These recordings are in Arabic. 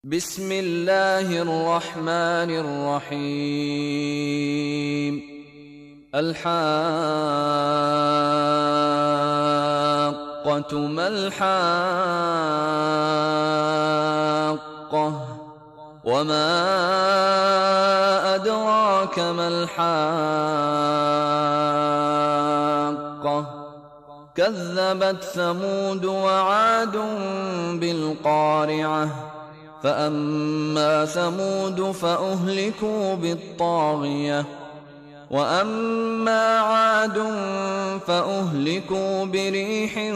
بسم الله الرحمن الرحيم. الحاقة ما الحاقة وما أدراك ما الحاقة كذبت ثمود وعاد بالقارعة فأما ثمود فأهلكوا بالطاغية وأما عاد فأهلكوا بريح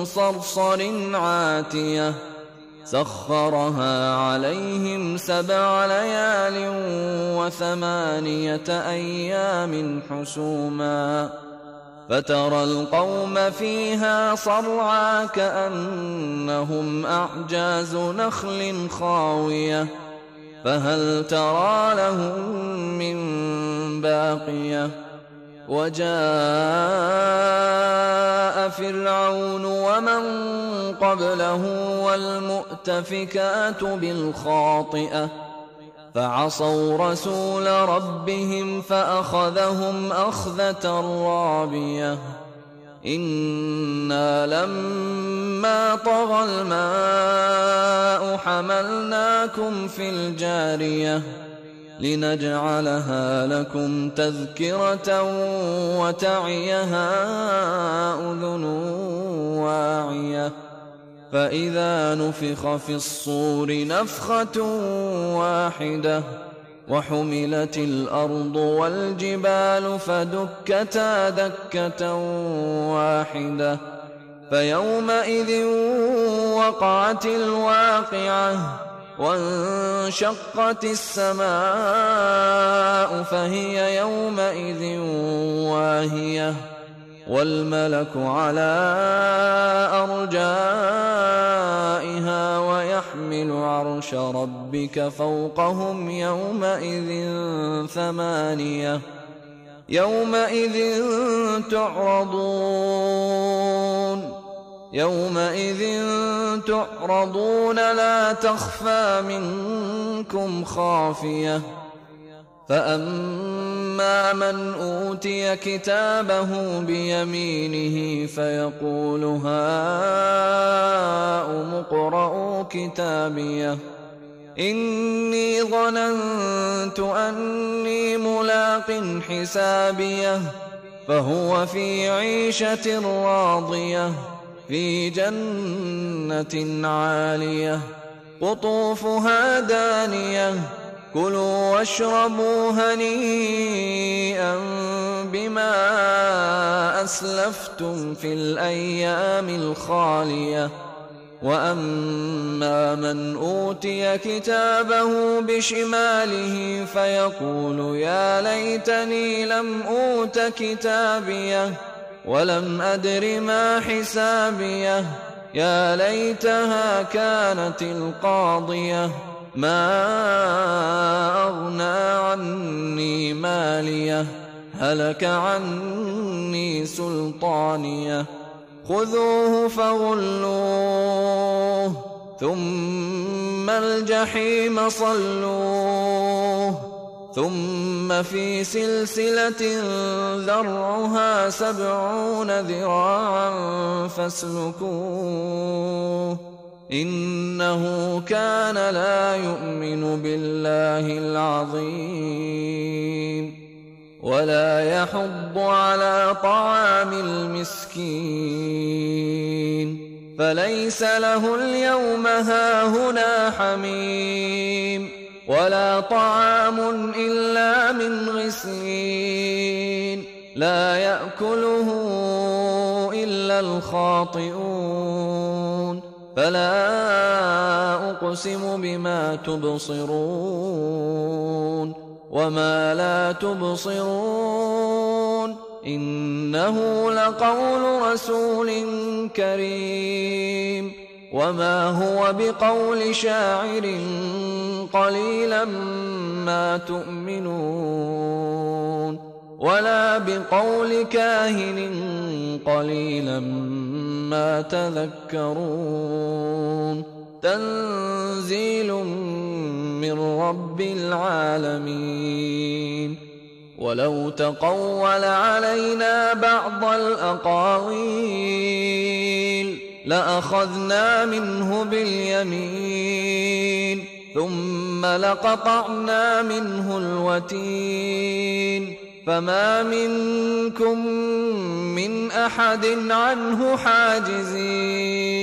صرصر عاتية سخرها عليهم 7 ليال و8 أيام حسوما فترى القوم فيها صرعى كأنهم أعجاز نخل خاوية فهل ترى لهم من باقية وجاء فرعون ومن قبله والمؤتفكات بالخاطئة فعصوا رسول ربهم فأخذهم أخذة رابية إنا لما طغى الماء حملناكم في الجارية لنجعلها لكم تذكرة وتعيها أذن واعية فإذا نفخ في الصور نفخة واحدة وحملت الأرض والجبال فدكتا دكة واحدة فيومئذ وقعت الواقعة وانشقت السماء فهي يومئذ واهية والملك على أرجائها ويحمل عرش ربك فوقهم يومئذ 8 يومئذ تعرضون لا تخفى منكم خافية فأما من أوتي كتابه بيمينه فيقول هاؤم اقرءوا كتابيه إني ظننت أني ملاق حسابيه فهو في عيشة راضية في جنة عالية قطوفها دانية كلوا واشربوا هنيئا بما أسلفتم في الأيام الخالية وأما من أوتي كتابه بشماله فيقول يا ليتني لم أوت كتابيه ولم أدر ما حسابيه يا ليتها كانت القاضية ما أغنى عني ماليه هلك عني سلطانيه خذوه فغلوه ثم الجحيم صلوه ثم في سلسلة ذرعها 70 ذراعا فاسلكوه إنه كان لا يؤمن بالله العظيم ولا يحض على طعام المسكين فليس له اليوم هاهنا حميم ولا طعام إلا من غسلين لا يأكله إلا الخاطئون فلا أقسم بما تبصرون وما لا تبصرون إنه لقول رسول كريم وما هو بقول شاعر قليلا ما تؤمنون ولا بقول كاهن قليلا ما تذكرون تنزيل من رب العالمين. ولو تقول علينا بعض الأقاويل لأخذنا منه باليمين ثم لقطعنا منه الوتين فما منكم من أحد عنه حاجزين.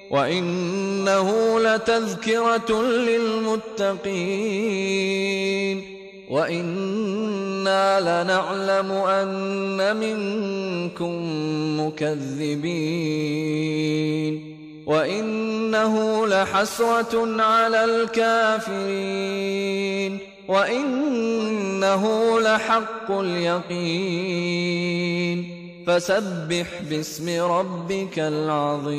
وإنه لتذكرة للمتقين وإنا لنعلم أن منكم مكذبين وإنه لحسرة على الكافرين وإنه لحق اليقين. فسبح باسم ربك العظيم.